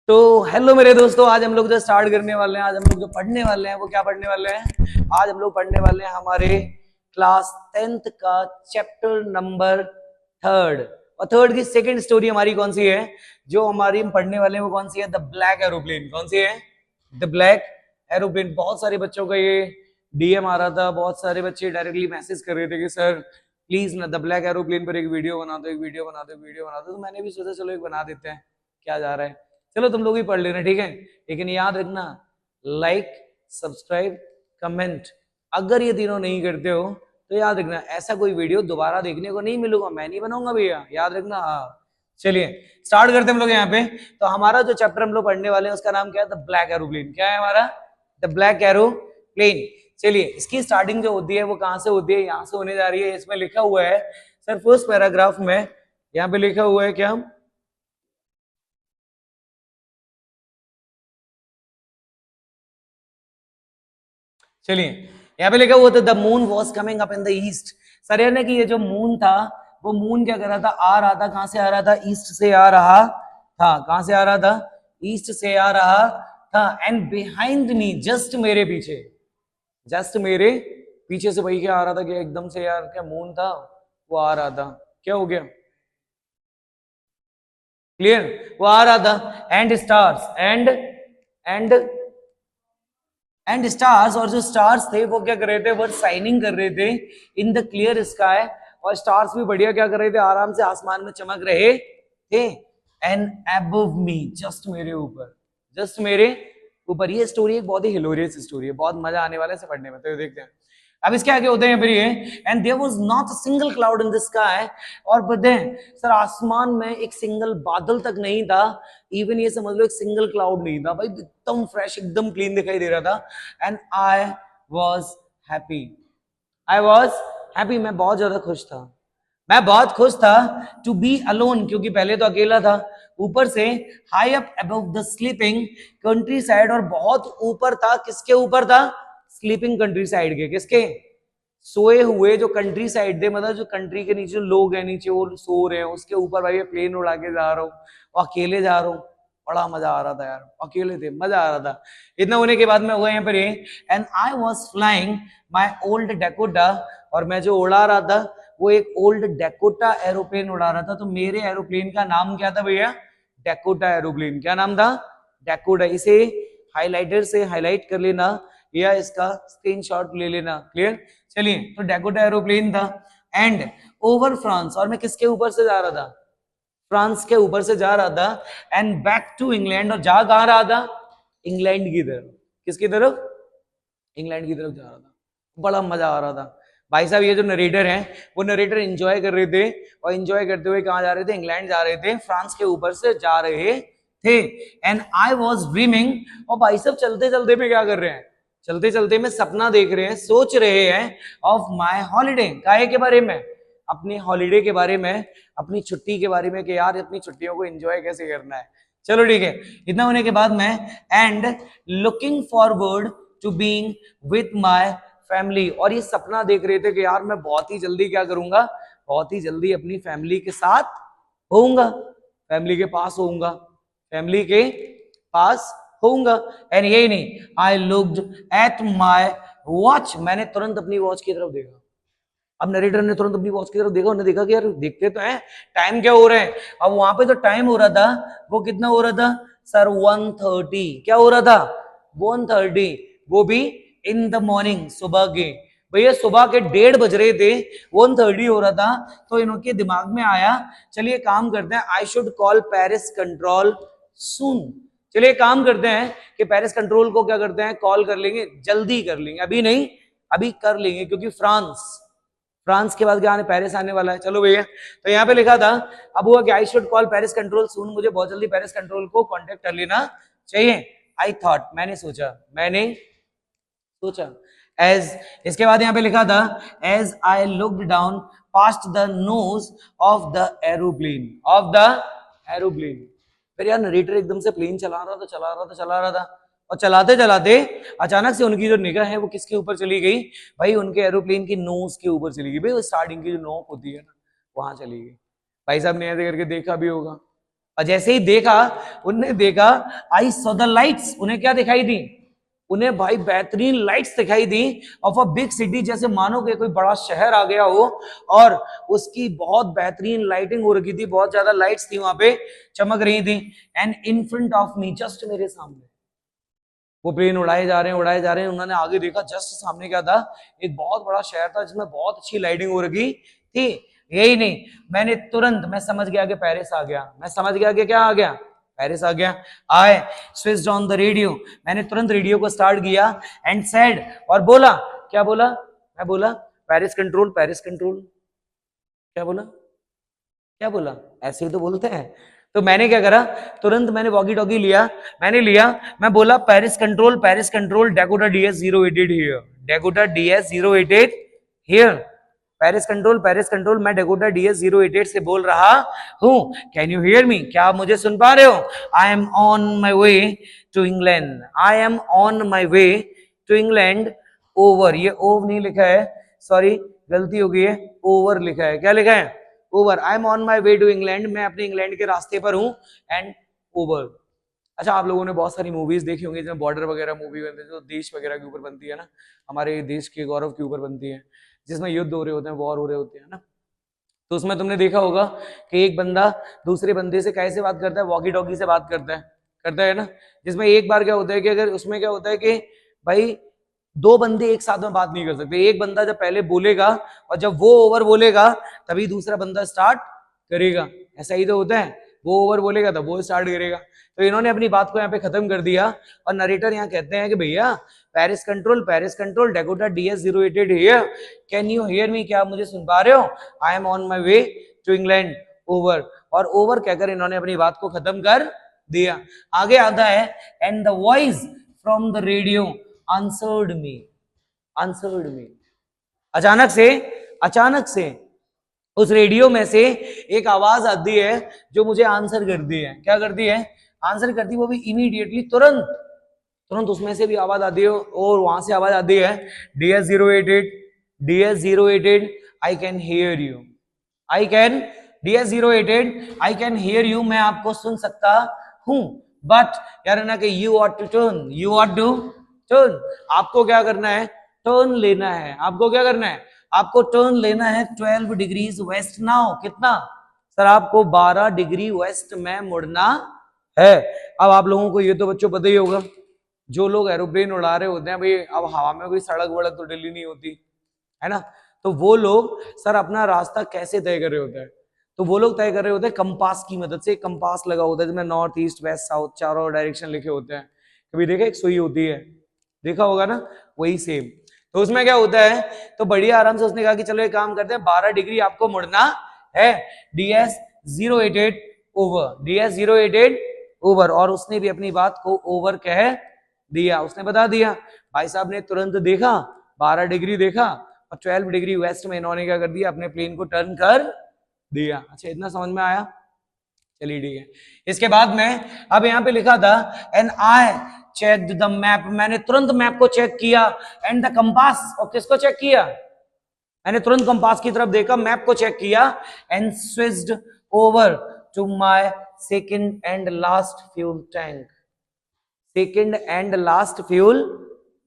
तो हेलो मेरे दोस्तों, आज हम लोग जो स्टार्ट करने वाले हैं, आज हम लोग जो पढ़ने वाले हैं वो क्या पढ़ने वाले हैं। आज हम लोग पढ़ने वाले हैं हमारे क्लास 10th का चैप्टर नंबर 3rd। और 3rd की सेकंड स्टोरी हमारी कौन सी है, जो हमारी हम पढ़ने वाले हैं वो कौन सी है? The black aeroplane. कौन सी है? The black aeroplane. बहुत सारे बच्चों का ये डीएम आ रहा था, बहुत सारे बच्चे डायरेक्टली मैसेज कर रहे थे कि सर प्लीज ना द ब्लैक एरोप्लेन पर एक वीडियो बना दो, एक वीडियो बना दो, एक वीडियो बना दो। तो मैंने भी सोचा चलो एक बना देते हैं, क्या जा रहा है। चलो तुम लोग ही पढ़ लेना, ठीक है। लेकिन याद रखना, लाइक, सब्सक्राइब, कमेंट अगर ये तीनों नहीं करते हो तो याद रखना ऐसा कोई वीडियो दोबारा देखने को नहीं मिलूंगा, मैं नहीं बनाऊंगा भैया, याद रखना। हाँ चलिए स्टार्ट करते हम लोग यहाँ पे। तो हमारा जो चैप्टर हम लोग पढ़ने वाले हैं उसका नाम क्या है? The black aeroplane. क्या है हमारा? The black aeroplane. चलिए इसकी स्टार्टिंग जो होती है वो कहां से होती है? यहां से होने जा रही है। इसमें लिखा हुआ है सर फर्स्ट पैराग्राफ में, यहाँ पे लिखा हुआ है क्या? चलिए यहाँ पे लिखा हुआ था the moon was coming up in the east. Sir यार ने कि ये जो मून था वो मून क्या कर रहा था? आ रहा था। कहां से आ रहा था? ईस्ट से आ रहा था। कहां से आ रहा था? ईस्ट से आ रहा था। एंड बिहाइंड मी, जस्ट मेरे पीछे, जस्ट मेरे पीछे से भाई क्या आ रहा था? क्या एकदम से यार क्या मून था वो आ रहा था? क्या हो गया? क्लियर? वो आ रहा था। एंड स्टार्स, एंड स्टार्स, और जो स्टार्स थे वो क्या कर रहे थे? वो शाइनिंग कर रहे थे इन द क्लियर स्काई। और स्टार्स भी बढ़िया क्या कर रहे थे? आराम से आसमान में चमक रहे थे। एंड अबव मी, जस्ट मेरे ऊपर, जस्ट मेरे ऊपर। ये स्टोरी एक बहुत ही हिलोरियस स्टोरी है, बहुत मजा आने वाला है इसे पढ़ने में। तो देखते हैं अब इसके आगे होते हैं फिर ये। And there was not a single cloud in the sky. और पता है सर आसमान में एक सिंगल बादल तक नहीं था। इवन ये समझ लो एक सिंगल क्लाउड नहीं था भाई, एकदम फ्रेश, एकदम क्लीन दिखाई दे रहा था। And I was happy, I was happy, मैं बहुत ज्यादा खुश था, मैं बहुत खुश था। टू बी अलोन, क्योंकि पहले तो अकेला था, ऊपर से high up above the sleeping country side, और बहुत ऊपर था। किसके ऊपर था? स्लीपिंग कंट्री साइड के। किसके? सोए हुए जो कंट्री साइड थे, मतलब जो कंट्री के नीचे जो लोग हैं नीचे वो सो रहे हैं, उसके ऊपर भाई प्लेन उड़ा के जा रहा हूँ और अकेले जा रहा हूँ। बड़ा मजा आ रहा था यार, अकेले थे, मजा आ रहा था। इतना होने के बाद में हुआ यहाँ पर ये, and I was flying my old Dakota, और मैं जो उड़ा रहा था वो एक ओल्ड डेकोटा एरोप्लेन उड़ा रहा था। तो मेरे एरोप्लेन का नाम क्या था भैया? Dakota aeroplane. क्या नाम था? डेकोटा। इसे हाइलाइटर से हाईलाइट कर लेना या इसका स्क्रीनशॉट ले लेना। क्लियर? चलिए तो डेकोटा एरोप्लेन था। एंड ओवर फ्रांस, और मैं किसके ऊपर से जा रहा था? फ्रांस के ऊपर से जा रहा था। एंड बैक टू इंग्लैंड, और जा कहां रहा था? इंग्लैंड की तरफ। किसकी तरफ? इंग्लैंड की तरफ जा रहा था। बड़ा मजा आ रहा था भाई साहब। ये जो नरेटर हैं वो नरेटर एंजॉय कर रहे थे, और एंजॉय करते हुए कहां जा रहे थे? इंग्लैंड जा रहे थे, फ्रांस के ऊपर से जा रहे थे। एंड आई वॉज ड्रीमिंग, और भाई साहब चलते चलते में क्या कर रहे हैं? चलते चलते में सपना देख रहे हैं, सोच रहे हैं ऑफ माई हॉलीडे। काहे के बारे में? अपनी हॉलीडे के बारे में, अपनी छुट्टी के बारे में, कि यार अपनी छुट्टियों को एंजॉय कैसे करना है। चलो ठीक है, इतना होने के बाद में and looking forward to being with my family, और ये सपना देख रहे थे कि यार मैं बहुत ही जल्दी क्या करूंगा? बहुत ही जल्दी अपनी फैमिली के साथ होऊंगा, फैमिली के पास होऊंगा, फैमिली के पास होऊंगा। एंड यही नहीं, I looked at my watch, मैंने तुरंत अपनी वॉच की तरफ देखा। अब नरेटर ने तुरंत अपनी वॉच की तरफ देखा, उन्होंने देखा कि यार देखते तो हैं टाइम क्या हो रहा है। अब वहां पे तो टाइम हो रहा था, वो कितना हो रहा था सर? 1:30। क्या हो रहा था? 1:30, वो भी इन द मॉर्निंग, सुबह के। भैया सुबह के 1:30 बज रहे थे, 1:30 हो रहा था। तो इनके दिमाग में आया चलिए काम करते हैं, I should call Paris control soon. चलिए काम करते हैं कि पेरिस कंट्रोल को क्या करते हैं? कॉल कर लेंगे, जल्दी कर लेंगे, अभी नहीं अभी कर लेंगे, क्योंकि फ्रांस के बाद क्या आने? पेरिस आने वाला है। चलो भैया, तो यहाँ पे लिखा था, अब हुआ कि I should call Paris control soon, मुझे बहुत जल्दी पेरिस कंट्रोल को कांटेक्ट कर लेना चाहिए। आई थॉट, मैंने सोचा, मैंने सोचा। एज, इसके बाद यहाँ पे लिखा था as I looked down past the nose of the aeroplane, of the aeroplane. फिर यार नरेटर एकदम से प्लेन चला रहा था, चला रहा था, चला रहा था, और चलाते चलाते अचानक से उनकी जो निगाह है वो किसके ऊपर चली गई? भाई उनके एरोप्लेन की नोज के ऊपर चली गई। भाई स्टार्टिंग की जो नोक होती है ना, वहां चली गई। भाई साहब ने ऐसे करके देखा भी होगा, और जैसे ही देखा, उनने देखा आई सॉ द लाइट्स, उन्हें क्या दिखाई दी, उन्हें भाई बेहतरीन लाइट्स दिखाई the of a big city, जैसे मानो कि कोई बड़ा शहर आ गया हो और उसकी बहुत बेहतरीन लाइटिंग हो रखी थी, बहुत ज्यादा लाइट्स थी वहां पे, चमक रही थी। And in front of me, just मेरे सामने, वो प्लेन उड़ाए जा रहे हैं उड़ाए जा रहे हैं, उन्होंने आगे देखा, जस्ट सामने क्या था, एक बहुत बड़ा शहर था जिसमें बहुत अच्छी लाइटिंग हो रखी थी। यही नहीं, मैंने तुरंत, मैं समझ गया कि पेरिस आ गया, मैं समझ गया कि क्या आ गया, पेरिस आ गया। I switched on the radio, मैंने तुरंत रेडियो को स्टार्ट किया एंड सेड, और बोला, क्या बोला, मैं बोला पेरिस कंट्रोल, पेरिस कंट्रोल, क्या बोला, क्या बोला, ऐसे ही तो बोलते हैं। तो मैंने क्या करा, तुरंत मैंने वॉकी टॉकी लिया, मैंने लिया, मैं बोला Paris control, Paris control, Dakota DS 088 here, Dakota DS 088 here, Paris control, Paris control, मैं डेकोटा DS 088 से बोल रहा हूं, कैन यू हियर मी, क्या आप मुझे सुन पा रहे हो, I am on my way to England, I am on my way to England, over, ये ओव नहीं लिखा है, सॉरी गलती हो गई है, ओवर लिखा है, क्या लिखा है, over, I am on my way to England, मैं अपने इंग्लैंड के रास्ते पर हूं, एंड ओवर। अच्छा, आप लोगों ने बहुत सारी मूवीज देखी होंगी जिसमें बॉर्डर वगैरह मूवी बनती है, जो देश वगैरह के ऊपर बनती है ना, हमारे देश के गौरव के ऊपर बनती है, जिसमें युद्ध हो रहे होते हैं, वॉर हो रहे होते हैं ना। तो उसमें तुमने देखा होगा कि एक बंदा दूसरे बंदे से कैसे बात करता है, वॉकी टॉकी से बात करता है ना, जिसमें एक बार क्या होता है कि अगर उसमें क्या होता है कि भाई दो बंदे एक साथ में बात नहीं कर सकते, एक बंदा जब पहले बोलेगा और जब वो ओवर बोलेगा तभी दूसरा बंदा स्टार्ट करेगा, ऐसा ही तो होता है, वो ओवर बोलेगा तब वो स्टार्ट करेगा। तो इन्होंने अपनी बात को यहाँ पे खत्म कर दिया और नरेटर यहाँ कहते हैं कि भैया Paris control, Dakota DS 088 here, can you hear me, क्या आप मुझे सुन पा रहे हो, I am on my way to England, over, और ओवर कहकर इन्होंने अपनी बात को खत्म कर दिया। आगे आता है, and the voice from the radio answered me, अचानक से उस रेडियो में से एक आवाज आती है जो मुझे आंसर करती है, क्या करती है, आंसर करती, वो भी इमीडिएटली, तुरंत उसमें से भी आवाज आती है, और वहां से आवाज आती है, DS 088 I can hear you, DS 088 I can hear you, मैं आपको सुन सकता हूं, बट यार ना कि यू ऑट टू टर्न, आपको क्या करना है, टर्न लेना है, आपको क्या करना है, आपको टर्न लेना है 12 डिग्रीज वेस्ट नाउ, कितना सर, आपको 12 डिग्री वेस्ट में मुड़ना है। अब आप लोगों को ये तो बच्चों पता ही होगा, जो लोग एरोप्लेन उड़ा रहे होते हैं भाई, अब हवा में कोई सड़क वड़क तो डली नहीं होती है ना, तो वो लोग सर अपना रास्ता कैसे तय कर रहे होते हैं, तो वो लोग तय कर रहे होते हैं कंपास की मदद से, कंपास लगा होता है जिसमें नॉर्थ ईस्ट वेस्ट साउथ चारों डायरेक्शन लिखे होते हैं, कभी देखा, एक सुई होती है, देखा होगा ना, वही सेम। तो उसमें क्या होता है, तो बढ़िया आराम से उसने कहा कि चलो एक काम करते हैं, 12 डिग्री आपको मुड़ना है, DS 088 ओवर, और उसने भी अपनी बात को ओवर कह दिया, उसने बता दिया। भाई साहब ने तुरंत देखा, 12 डिग्री देखा और 12 डिग्री वेस्ट में इन्होंने क्या कर दिया, अपने प्लेन को टर्न कर दिया। अच्छा, इतना समझ में आया, चलिए ठीक है। इसके बाद में अब यहाँ पे लिखा था, and I check the map, मैंने तुरंत मैप को चेक किया, एंड द कंपास, और किसको चेक किया, मैंने तुरंत कंपास की तरफ देखा, मैप को चेक किया, and switched over to my second and last fuel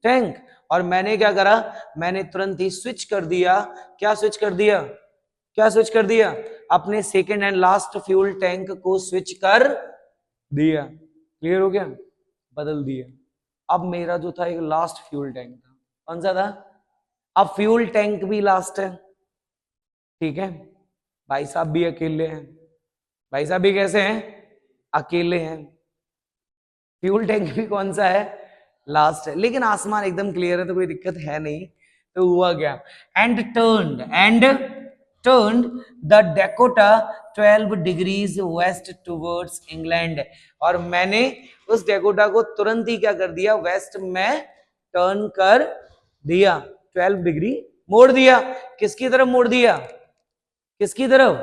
tank, और मैंने क्या करा, मैंने तुरंत ही स्विच कर दिया, क्या स्विच कर दिया, अपने second and last fuel tank को स्विच कर दिया। क्लियर हो गया, बदल दिया। अब मेरा जो था एक लास्ट फ्यूल टैंक था, कौन सा था, अब फ्यूल टैंक भी लास्ट है, ठीक है, भाई साहब भी अकेले हैं, भाई साहब भी कैसे हैं, अकेले हैं, फ्यूल टैंक भी कौन सा है, लास्ट है, लेकिन आसमान एकदम क्लियर है तो कोई दिक्कत है नहीं। तो हुआ क्या, and turned the Dakota 12 degrees west towards England, और मैंने उस डेकोटा को तुरंत ही क्या कर दिया, वेस्ट में टर्न कर दिया, 12 डिग्री मोड़ दिया, किसकी तरफ मोड़ दिया, किसकी तरफ,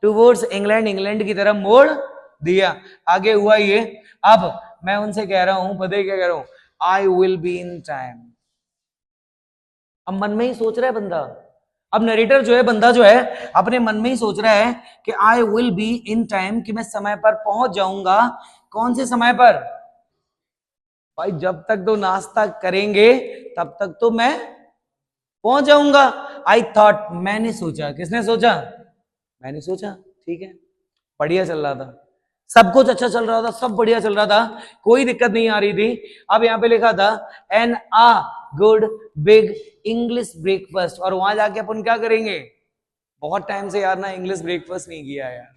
टुवर्ड्स इंग्लैंड, इंग्लैंड की तरफ मोड़ दिया। आगे हुआ ये, अब मैं उनसे कह रहा हूं, पता है क्या कह रहा हूं, I will be in time. अब मन में ही सोच रहा है बंदा, अब नरेटर जो है, बंदा जो है, अपने मन में ही सोच रहा है कि I will be in time, कि मैं समय पर पहुंच जाऊंगा। कौन से समय पर? भाई जब तक तो नाश्ता करेंगे तब तक तो मैं पहुंच जाऊंगा। आई थॉट, मैंने सोचा। किसने सोचा? मैंने सोचा। ठीक है, बढ़िया चल रहा था, सब कुछ अच्छा चल रहा था, सब बढ़िया चल रहा था, कोई दिक्कत नहीं आ रही थी। अब यहाँ पे लिखा था एन आ गुड बिग इंग्लिश ब्रेकफास्ट, और वहां जाके अपन क्या करेंगे? बहुत टाइम से यार ना इंग्लिश ब्रेकफास्ट नहीं किया है यार,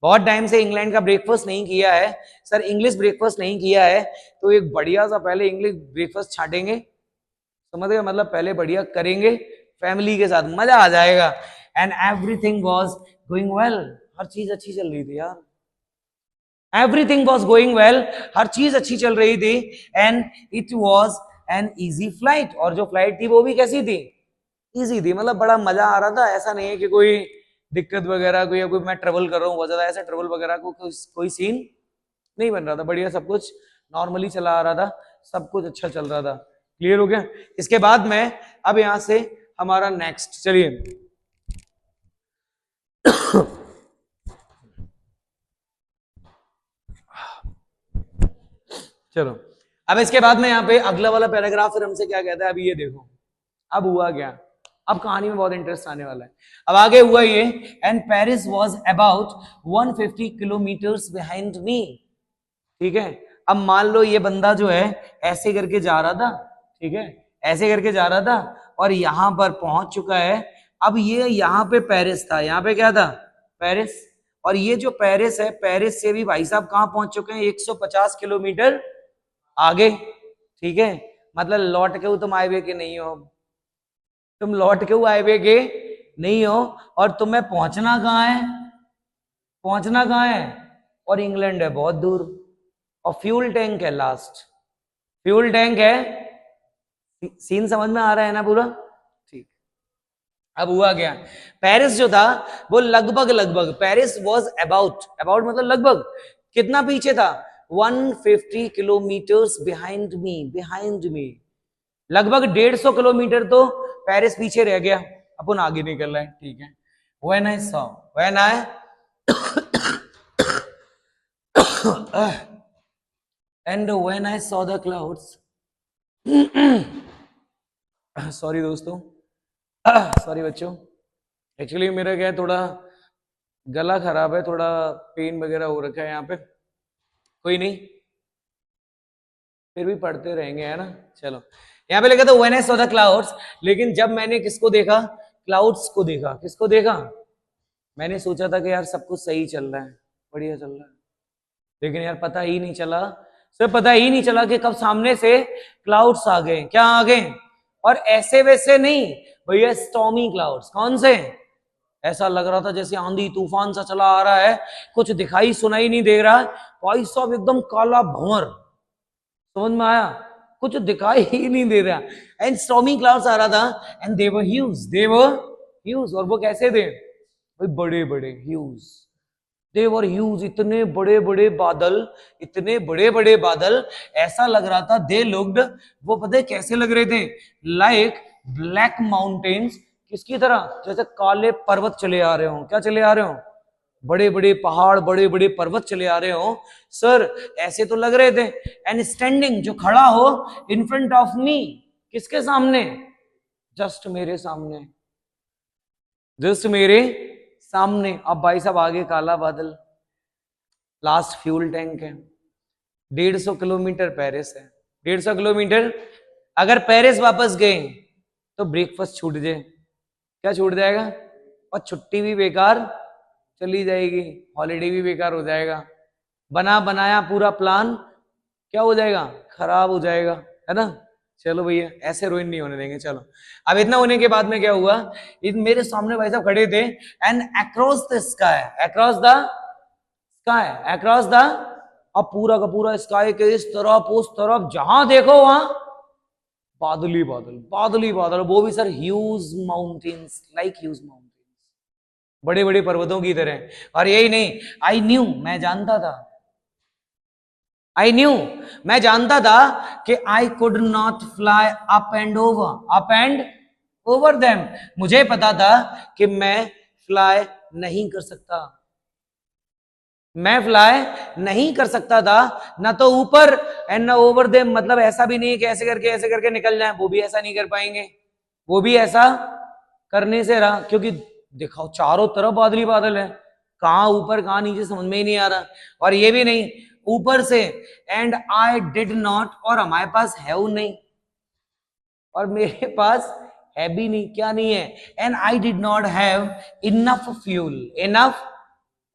बहुत टाइम से इंग्लैंड का ब्रेकफास्ट नहीं किया है सर, इंग्लिश ब्रेकफास्ट नहीं किया है, तो एक बढ़िया सा पहले इंग्लिश ब्रेकफास्ट छाटेंगे, समझ गए? मतलब पहले बढ़िया करेंगे, फैमिली के साथ मजा आ जाएगा। And everything was going well, हर चीज अच्छी चल रही थी यार, एवरीथिंग वॉज गोइंग वेल, हर चीज अच्छी चल रही थी। And it was an easy flight, और जो फ्लाइट थी वो भी कैसी थी? इजी थी, मतलब बड़ा मजा आ रहा था। ऐसा नहीं है कि कोई दिक्कत वगैरह कोई, या कोई मैं ट्रेवल कर रहा हूँ बहुत ज्यादा, ऐसा ट्रेवल वगैरह को कोई सीन नहीं बन रहा था, बढ़िया सब कुछ नॉर्मली चला आ रहा था, सब कुछ अच्छा चल रहा था। क्लियर हो गया? इसके बाद में अब यहां से हमारा नेक्स्ट, चलिए चलो अब इसके बाद में यहाँ पे अगला वाला पैराग्राफ फिर हमसे क्या कहता है, अभी ये देखो अब हुआ क्या, अब कहानी में बहुत इंटरेस्ट आने वाला है। अब आगे हुआ ये, and Paris was about 150 kilometres behind me. ठीक है, अब मान लो ये बंदा जो है ऐसे करके जा रहा था, ठीक है, ऐसे करके जा रहा था और यहां पर पहुंच चुका है। अब ये यहाँ पे पेरिस था, यहाँ पे क्या था? पेरिस। और ये जो पेरिस है, पेरिस से भी भाई साहब कहां पहुंच चुके हैं? 150 किलोमीटर आगे। ठीक है, मतलब लौट के तुम हाईवे के नहीं हो, तुम लौट के हाईवे के नहीं हो, और तुम्हें पहुंचना कहां है? पहुंचना कहां है? और इंग्लैंड है बहुत दूर, और फ्यूल टैंक है लास्ट, फ्यूल टैंक है। सीन समझ में आ रहा है ना पूरा? ठीक। अब हुआ क्या, पेरिस जो था वो लगभग लगभग, पेरिस वॉज अबाउट, अबाउट मतलब लगभग, कितना पीछे था? 150 kilometres behind me, behind me, लगभग 150 किलोमीटर तो पेरिस पीछे रह गया, अपन आगे निकल रहे हैं। ठीक है, when I saw, when I and when I saw the clouds, sorry दोस्तों, सॉरी बच्चों, एक्चुअली मेरा क्या है, थोड़ा गला खराब है, थोड़ा पेन वगैरह हो रखा है यहाँ पे, कोई नहीं, फिर भी पढ़ते रहेंगे, है ना। चलो, यहाँ पे लिखा था when I saw the clouds, लेकिन जब मैंने किसको देखा? क्लाउड्स को देखा। किसको देखा? मैंने सोचा था कि यार सब कुछ सही चल रहा है, बढ़िया चल रहा है, लेकिन यार पता ही नहीं चला, सिर्फ पता ही नहीं चला कि कब सामने से क्लाउड्स आ गए। क्या आ गए? और ऐसे वैसे नहीं भैया, स्टॉर्मी क्लाउड्स। कौन से? ऐसा लग रहा था जैसे आंधी तूफान सा चला आ रहा है, कुछ दिखाई सुनाई नहीं दे रहा है भाई साहब, एकदम काला भंवर, समझ में आया? कुछ दिखाई ही नहीं दे रहा, एंड स्टॉर्मी क्लाउड्स आ रहा था, and they were huge, they were huge, और वो कैसे थे भाई? बड़े बड़े, ह्यूज, दे वर ह्यूज, इतने बड़े बड़े बादल, इतने बड़े बड़े बादल, ऐसा लग रहा था दे लुक्ड, वो पता है कैसे लग रहे थे? लाइक ब्लैक माउंटेन्स, किसकी तरह? जैसे काले पर्वत चले आ रहे हो। क्या चले आ रहे हो? बड़े बड़े पहाड़, बड़े बड़े पर्वत चले आ रहे हो सर, ऐसे तो लग रहे थे। एंड स्टैंडिंग, जो खड़ा हो, इन फ्रंट ऑफ मी, किसके सामने? जस्ट मेरे सामने, जस्ट मेरे सामने। अब भाई साहब आगे काला बादल, लास्ट फ्यूल टैंक है, 150 किलोमीटर पेरिस है, 150 किलोमीटर। अगर पेरिस वापस गए तो ब्रेकफास्ट छूट जाए, क्या छूट जाएगा? और छुट्टी भी बेकार चली जाएगी, हॉलीडे भी बेकार हो जाएगा, बना बनाया पूरा प्लान क्या हो जाएगा? खराब हो जाएगा, है ना। चलो भैया, ऐसे रोइन नहीं होने देंगे। चलो, अब इतना होने के बाद में क्या हुआ, मेरे सामने भाई साहब खड़े थे, and across the sky, across the sky, across the, अब पूरा का पूरा स्काई के इस तरफ उस तरफ जहां देखो वहां बादली बादल, बादली बादल, वो भी sir huge mountains, like huge mountains, बड़े बड़े पर्वतों की तरह। और यही नहीं, आई न्यू, मैं जानता था, आई न्यू, मैं जानता था कि I could not fly up and over, up and over them. मुझे पता था कि मैं फ्लाई नहीं कर सकता, मैं फ्लाई नहीं कर सकता था, ना तो ऊपर एंड ना ओवर देम। मतलब ऐसा भी नहीं कि ऐसे करके निकल जाए, वो भी ऐसा नहीं कर पाएंगे, वो भी ऐसा करने से रहा, क्योंकि दिखाओ चारों तरफ बादल ही बादल है, कहां ऊपर कहां नीचे समझ में ही नहीं आ रहा। और ये भी नहीं ऊपर से एंड आई डिड नॉट, और हमारे पास है वो नहीं, और मेरे पास है भी नहीं, क्या नहीं है, and I did not have enough fuel, enough,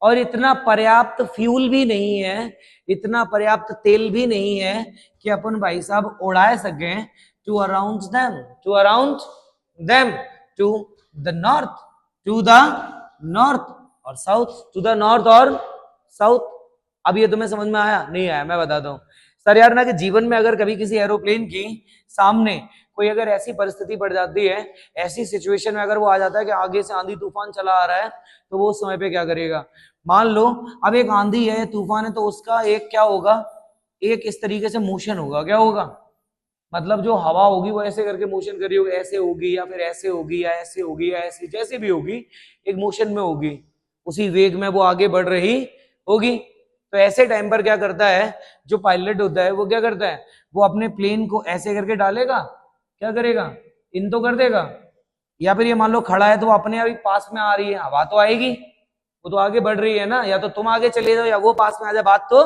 और इतना पर्याप्त फ्यूल भी नहीं है, इतना पर्याप्त तेल भी नहीं है कि अपन भाई साहब उड़ा सके to around them, to around them, to the north, to the north और साउथ, टू द नॉर्थ और साउथ। अब ये तुम्हें समझ में आया? नहीं आया? मैं बताता हूं सर यार ना, कि जीवन में अगर कभी किसी एरोप्लेन की सामने कोई अगर ऐसी परिस्थिति पड़ जाती है, ऐसी सिचुएशन में अगर वो आ जाता है कि आगे से आंधी तूफान चला आ रहा है, तो वो उस समय पे क्या करेगा? मान लो अब एक आंधी है, तूफान है, तो उसका एक क्या होगा, एक इस तरीके से मोशन होगा। क्या होगा? मतलब जो हवा होगी वो ऐसे करके मोशन करी होगी, ऐसे होगी या फिर ऐसे होगी या ऐसे होगी या ऐसे, जैसे भी होगी एक मोशन में होगी, उसी वेग में वो आगे बढ़ रही होगी। तो ऐसे टाइम पर क्या करता है जो पायलट होता है, वो क्या करता है, वो अपने प्लेन को ऐसे करके डालेगा, क्या करेगा, इन तो कर देगा, या फिर ये मान लो खड़ा है तो वो अपने अभी पास में आ रही है, हवा तो आएगी, वो तो आगे बढ़ रही है ना, या तो तुम आगे चले जाओ या वो पास में आ जाए, बात तो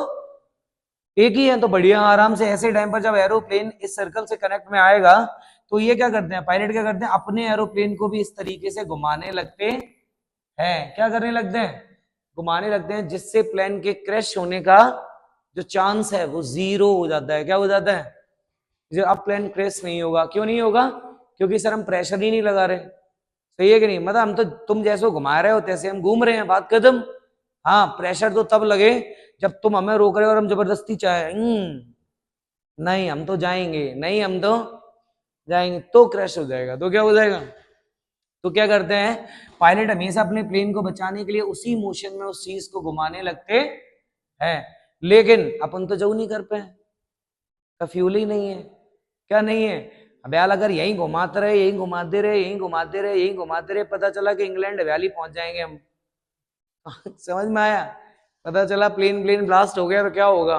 एक ही है। तो बढ़िया आराम से ऐसे टाइम पर जब एरोप्लेन इस सर्कल से कनेक्ट में आएगा, तो ये क्या करते हैं पायलट, क्या करते हैं, अपने एरोप्लेन को भी इस तरीके से घुमाने लगते हैं। क्या करने लगते हैं? घुमाने लगते हैं, जिससे प्लेन के क्रैश होने का जो चांस है वो जीरो हो जाता है। क्या हो जाता है? जो अब प्लेन क्रैश नहीं होगा। क्यों नहीं होगा? क्योंकि सर हम प्रेशर ही नहीं लगा रहे। सही है कि नहीं? मतलब हम तो तुम जैसे घुमा रहे हो तैसे हम घूम रहे हैं, बात खत्म। हाँ, प्रेशर तो तब लगे जब तुम हमें रोक रहे हो और हम जबरदस्ती चाहे नहीं हम तो जाएंगे, नहीं हम तो जाएंगे, तो क्रैश हो जाएगा। तो क्या हो जाएगा? तो क्या करते हैं पायलट, हमेशा अपने प्लेन को बचाने के लिए उसी मोशन में उस चीज को घुमाने लगते हैं। लेकिन अपन तो जो नहीं कर पाए, का फ्यूल ही नहीं है। क्या नहीं है? अब यार अगर यही घुमाते रहे, यही घुमाते रहे, यही घुमाते रहे, यही घुमाते रहे, पता चला कि इंग्लैंड वैली पहुंच जाएंगे हम। समझ में आया? पता चला प्लेन ब्लास्ट हो गया तो क्या होगा?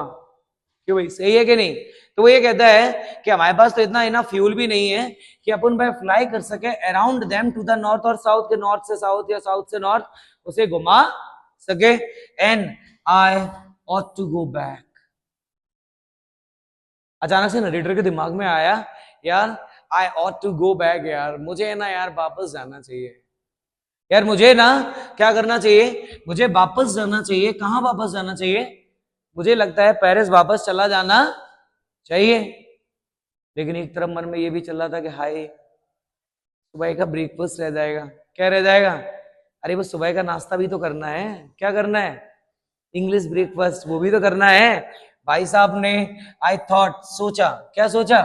क्यों भाई, सही है कि नहीं? तो वो ये कहता है कि हमारे पास तो इतना इनफ फ्यूल भी नहीं है कि अपन भाई फ्लाई कर सके around them to the north और साउथ, के नॉर्थ से साउथ या साउथ से नॉर्थ उसे घुमा सके। And I ought to go back. अचानक से नरेटर के दिमाग में आया, यार I ought to go back, यार मुझे ना यार वापस जाना चाहिए, यार मुझे ना क्या करना चाहिए, मुझे वापस जाना चाहिए। कहां वापस जाना चाहिए? मुझे लगता है पेरिस वापस चला जाना चाहिए। लेकिन एक तरफ मन में ये भी चल रहा था कि हाय सुबह का ब्रेकफास्ट रह जाएगा। क्या रह जाएगा? अरे वो सुबह का नाश्ता भी तो करना है। क्या करना है? इंग्लिश ब्रेकफास्ट, वो भी तो करना है। भाई साहब ने आई थॉट, सोचा, क्या सोचा?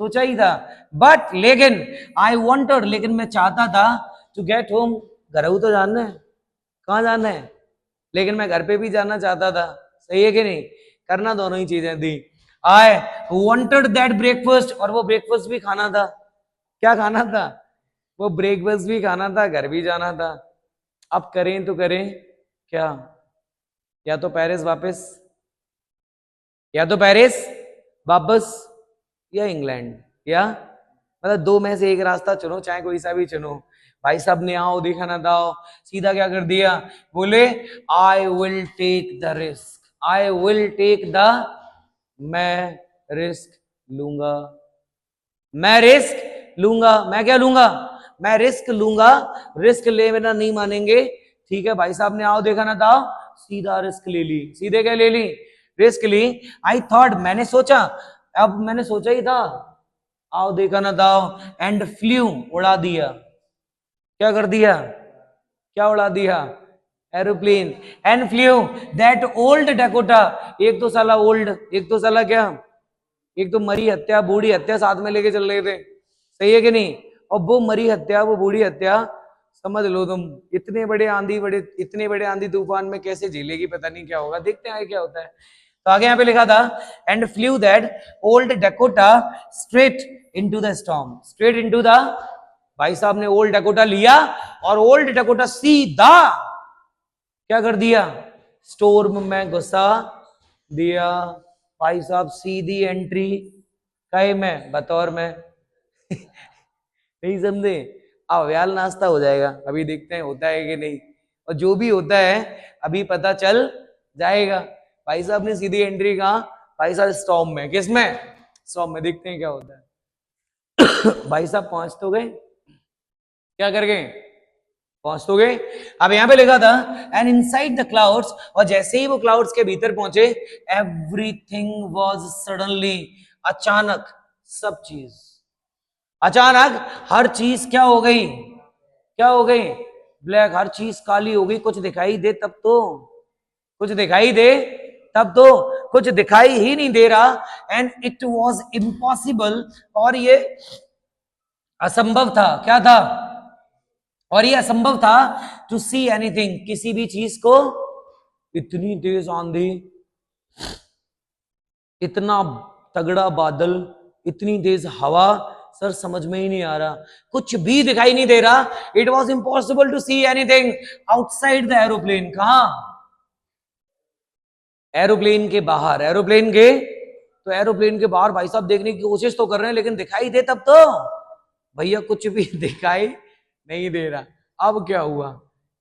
सोचा ही था, बट लेकिन आई वॉन्टेड, लेकिन मैं चाहता था टू गेट होम, घर तो जाना है, कहाँ जाना है, लेकिन मैं घर पे भी जाना चाहता था। सही है कि नहीं? करना दोनों ही चीजें थी। आई वॉन्टेड दैट ब्रेकफास्ट, और वो ब्रेकफास्ट भी खाना था। क्या खाना था? वो ब्रेकफास्ट भी खाना था, घर भी जाना था। अब करें तो करें क्या? या तो पेरिस वापस, या तो पेरिस वापस, या इंग्लैंड, या मतलब दो में से एक रास्ता चुनो, चाहे कोई सा भी चुनो। भाई साहब ने आओ देखा ना दाओ, सीधा क्या कर दिया, बोले I will take the risk, I will take the, मैं रिस्क लूंगा, मैं रिस्क लूंगा। मैं क्या लूंगा? मैं रिस्क लूंगा। रिस्क ले बिना नहीं मानेंगे। ठीक है, भाई साहब ने आओ देखा ना दाओ, सीधा रिस्क ले ली। सीधे क्या ले ली? Risk Lee. आई थॉट, मैंने सोचा, अब मैंने सोचा ही था, आओ देखा ना दाओ, एंड फ्लू, उड़ा दिया। क्या कर दिया? क्या उड़ा दिया? Aeroplane. And flu that old Dakota, एक तो साला ओल्ड, एक तो साला क्या, एक तो मरी हत्या बूढ़ी हत्या साथ में लेके चल रहे थे। सही है कि नहीं? और वो मरी हत्या वो बूढ़ी हत्या, समझ लो तुम, इतने बड़े आंधी तूफान में कैसे झेलेगी, पता नहीं क्या होगा, देखते हैं क्या होता है। तो आगे यहाँ पे लिखा था, and flu that old Dakota straight into the storm, straight into the, भाई साहब ने ओल्ड डकोटा लिया और ओल्ड डकोटा सीधा क्या कर दिया, स्टोर में घुसा दिया। भाई साहब सीधी एंट्री कहे में बतौर में नहीं समझे, अव्याल नाश्ता हो जाएगा, अभी देखते हैं होता है कि नहीं, और जो भी होता है अभी पता चल जाएगा। भाई साहब ने सीधी एंट्री कहा, भाई साहब स्टॉर्म में, किसमें, स्टॉर्म में, देखते हैं क्या होता है। भाई साहब पहुंच तो गए, क्या कर गए, पहुंच तो गए। अब यहां पे लिखा था एंड इनसाइड द क्लाउड्स, और जैसे ही वो क्लाउड्स के भीतर पहुंचे, एवरीथिंग वाज सडनली, अचानक सब चीज, अचानक हर चीज क्या हो गई, क्या हो गई, ब्लैक, हर चीज काली हो गई, कुछ दिखाई दे तब तो, कुछ दिखाई दे तब तो, कुछ दिखाई ही नहीं दे रहा। एंड इट वॉज इम्पॉसिबल, और ये असंभव था, क्या था, और ये असंभव था, टू सी एनीथिंग, किसी भी चीज को, इतनी तेज आंधी, इतना तगड़ा बादल, इतनी तेज हवा, सर समझ में ही नहीं आ रहा, कुछ भी दिखाई नहीं दे रहा। It was impossible to see anything outside the aeroplane, कहा, एरोप्लेन के बाहर, एरोप्लेन के, तो एरोप्लेन के बाहर भाई साहब देखने की कोशिश तो कर रहे हैं, लेकिन दिखाई दे तब तो, भैया कुछ भी दिखाई नहीं दे रहा। अब क्या हुआ,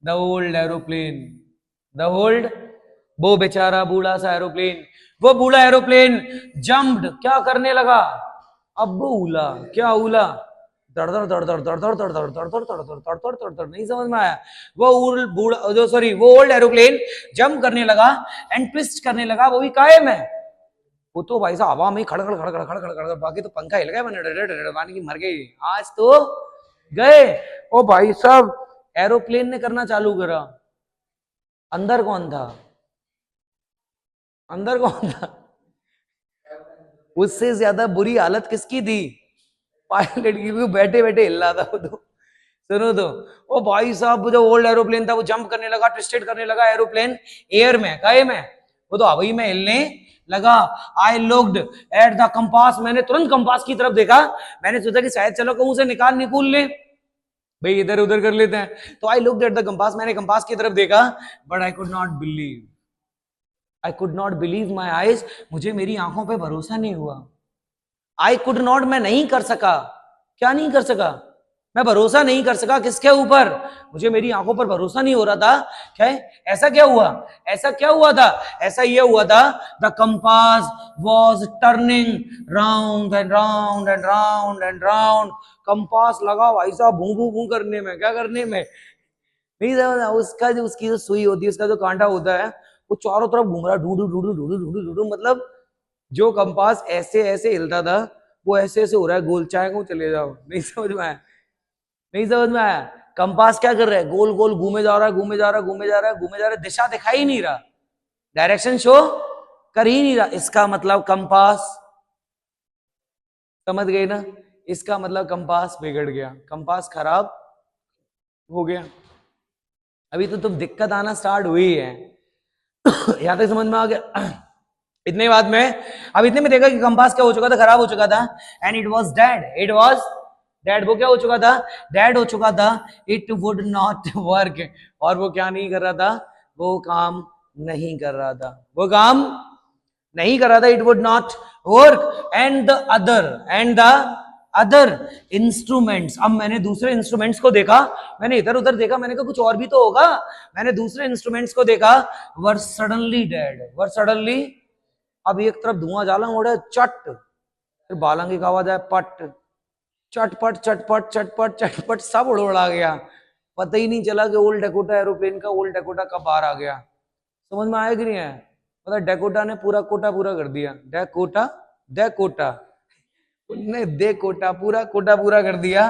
the old aeroplane, the old, वो बेचारा बूढ़ा सा एरोप्लेन, वो बूढ़ा एरोप्लेन जम्प्ड, क्या करने लगा, अब वो उला, क्या उला, दड़ दड़ दड़ दड़ दड़ दड़ दड़ दड़ दड़ दड़ दड़ दड़ दड़ दड़ दड़, नहीं समझ में आया, वो बूढ़ा जो सॉरी वो ओल्ड एरोप्लेन जंप करने लगा एंड ट्विस्ट करने लगा, वो भी कायम है, वो तो भाई साहब हवा में खड़ खड़ खड़ खड़ खड़ खड़ खड़, बाकी तो पंखा हिल गया, पानी की मर गई, आज तो गए। ओ भाई साहब एरोप्लेन ने करना चालू करा, अंदर कौन था, अंदर कौन था, उससे ज्यादा बुरी हालत किसकी थी, पायलट की, बैठे बैठे हिल रहा था वो तो। सुनो तो, ओ भाई साहब जो ओल्ड एरोप्लेन था वो जंप करने लगा, ट्विस्टेड करने लगा, एरोप्लेन एयर में, काहे में, वो तो हवाई में हिलने लगा। I looked at the compass, मैंने तुरंत कंपास की तरफ देखा, मैंने सोचा कि शायद चलो कहूं से निकाल ले, भाई इधर उधर कर लेते हैं, तो I looked at the compass, मैंने कंपास की तरफ देखा, but I could not believe, I could not believe my eyes, मुझे मेरी आंखों पे भरोसा नहीं हुआ। आई कुड नॉट, मैं नहीं कर सका, क्या नहीं कर सका, मैं भरोसा नहीं कर सका, किसके ऊपर, मुझे मेरी आंखों पर भरोसा नहीं हो रहा था। क्या ऐसा क्या हुआ, ऐसा क्या हुआ था, ऐसा ये हुआ था, the compass was turning round and round and round and round, compass लगा भाई साहब भू भू भू करने में, क्या करने में, नहीं समझ, उसका जो, उसकी जो सुई होती है, उसका जो कांटा होता है, वो चारों तरफ घूम रहा, ढूंढू ढूंढू ढूंढू ढूंढू ढूंढू, मतलब जो कंपास ऐसे ऐसे हिलता था वो ऐसे ऐसे हो रहा है गोल, चाहे को चले जाओ, नहीं समझ में आया, नहीं समझ में आया, कंपास क्या कर रहा है, गोल गोल घूमे जा रहा है, घूमे जा रहा है, घूमे जा रहा है, घूमे जा रहा है, दिशा दिखाई नहीं रहा, डायरेक्शन शो कर ही नहीं रहा, इसका मतलब कंपास, समझ गए ना, इसका मतलब कंपास बिगड़ गया, कंपास खराब हो गया। अभी तो तुम दिक्कत आना स्टार्ट हुई है, यहां तक समझ में आ गया। इतने बाद में, अब इतने में देखा कि कंपास क्या हो चुका था, खराब हो चुका था, and it was dead, it was dead, वो क्या हो चुका था, डेड हो चुका था, इट वुड नॉट वर्क, और वो क्या नहीं कर रहा था, वो काम नहीं कर रहा था, वो काम नहीं कर रहा था, it would not work, and the other instruments, अब मैंने दूसरे इंस्ट्रूमेंट्स को देखा, मैंने इधर उधर देखा, मैंने कहा कुछ और भी तो होगा, मैंने दूसरे इंस्ट्रूमेंट्स को देखा, वर सडनली डेड, वर सडनली, अब एक तरफ धुआं जाला उड़े चट, फिर बालंगी का आवाज आया पट, चटपट चटपट चटपट चटपट, सब उड़ा गया, पता ही नहीं चला कि ओल्ड डकोटा एरोप्लेन का ओल्ड डकोटा कब बाहर आ गया, समझ में आया कि नहीं आया, मतलब डकोटा ने पूरा कोटा पूरा कर दिया, डकोटा उनने दे कोटा पूरा कर दिया।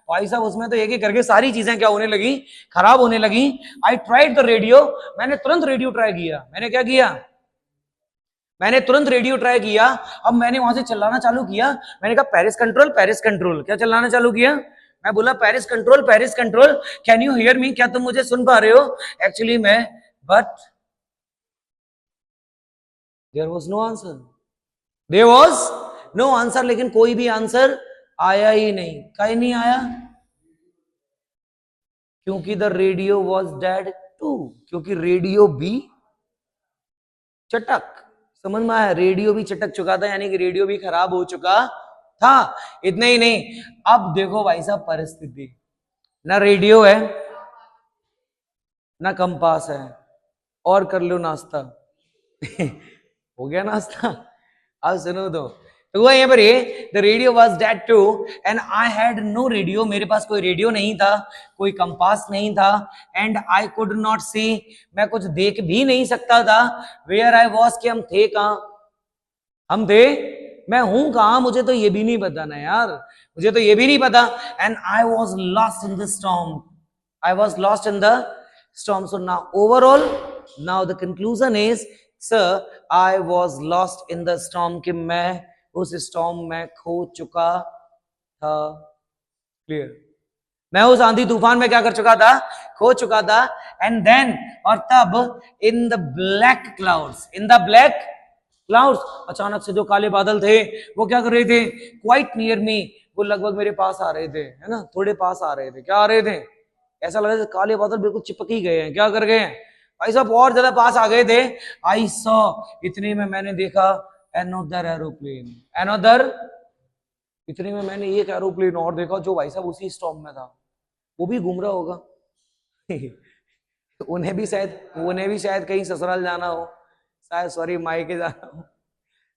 भाई साहब उसमें तो एक एक करके सारी चीजें क्या होने लगी, खराब होने लगी। आई ट्राइड द रेडियो, मैंने तुरंत रेडियो ट्राई किया, मैंने क्या किया, मैंने तुरंत रेडियो ट्राई किया, अब मैंने वहां से चिल्लाना चालू किया, मैंने कहा पेरिस कंट्रोल, क्या चिल्लाना चालू किया, मैं बोला Paris control, can you hear me, क्या तुम मुझे सुन पा रहे हो, एक्चुअली मैं, but there was no answer, there was no answer, लेकिन कोई भी आंसर आया ही नहीं, कहीं नहीं आया, क्योंकि the radio was dead too, क्योंकि रेडियो भी चटक, समझ में आया, रेडियो भी चटक चुका था, यानी कि रेडियो भी खराब हो चुका था। इतना ही नहीं, अब देखो भाई साहब परिस्थिति, ना रेडियो है ना कंपास है, और कर लो नाश्ता। हो गया नाश्ता। अब सुनो तो हुआ यहाँ पर ये, the radio was dead too and I had no radio, मेरे पास कोई रेडियो नहीं था, कोई कंपास नहीं था, एंड आई कुड नॉट सी, मैं कुछ देख भी नहीं सकता था, वेयर आई वॉज, कि हम थे कहां, हम थे, मैं हूं कहां, मुझे तो ये भी नहीं पता ना यार, मुझे तो ये भी नहीं पता, and I was lost in the storm, I was lost in the storm. So now overall, now the conclusion is, sir I was lost in the storm, कि मैं उस स्टॉर्म में खो चुका था। क्लियर, मैं उस आंधी तूफान में क्या कर चुका था, खो चुका था। एंड देन, और तब, in the black clouds, in the black clouds, अचानक से जो काले बादल थे वो क्या कर रहे थे, क्वाइट नियर मी, वो लगभग मेरे पास आ रहे थे, है ना, थोड़े पास आ रहे थे, क्या आ रहे थे, ऐसा लग रहा था काले बादल बिल्कुल चिपक ही गए हैं, क्या कर गए हैं भाई साहब, और ज्यादा पास आ गए थे। आई सॉ, इतने में मैंने देखा, एनोदर एरोप्लेन, एनोदर, इतने में मैंने एक एरोप्लेन और देखा, जो भाई साहब उसी स्टॉर्म में था, वो भी घूम रहा होगा। उन्हें भी शायद कहीं ससुराल जाना हो, शायद, सॉरी, मायके जाना हो,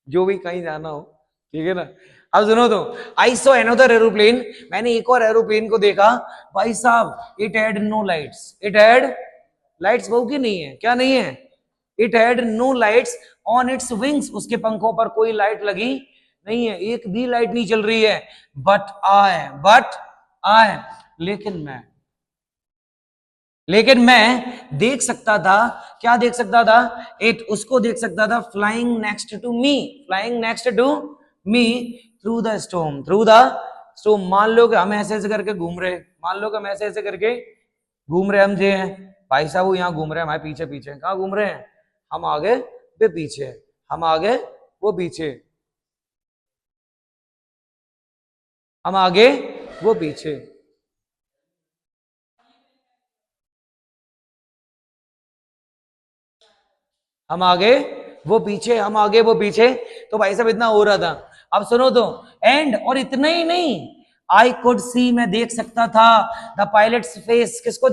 जो भी कहीं जाना हो, ठीक है ना। अब सुनो तो, आई सॉ अनदर एरोप्लेन, मैंने एक और एरोप्लेन को देखा भाई साहब, it had no lights, it had lights, वो की नहीं है, क्या नहीं है, it had no lights on its wings, उसके पंखों पर कोई लाइट लगी नहीं है, एक भी लाइट नहीं चल रही है। बट आई, लेकिन मैं देख सकता था, क्या देख सकता था, इट, उसको देख सकता था, flying next to me through the storm, मान लो कि हम ऐसे ऐसे करके घूम रहे, मान लो कि हम ऐसे ऐसे करके घूम रहे, हम जे हैं भाई साहब, वो यहाँ घूम रहे हैं हमारे पीछे पीछे, कहाँ घूम रहे हैं, हम आगे वे पीछे, हम आगे वो पीछे, हम आगे वो पीछे, हम आगे वो पीछे, हम आगे वो पीछे, तो भाई साहब इतना हो रहा था। अब सुनो तो, एंड, और इतना ही नहीं, आई कुड सी, मैं देख सकता था, द पायलट्स फेस, किसको देख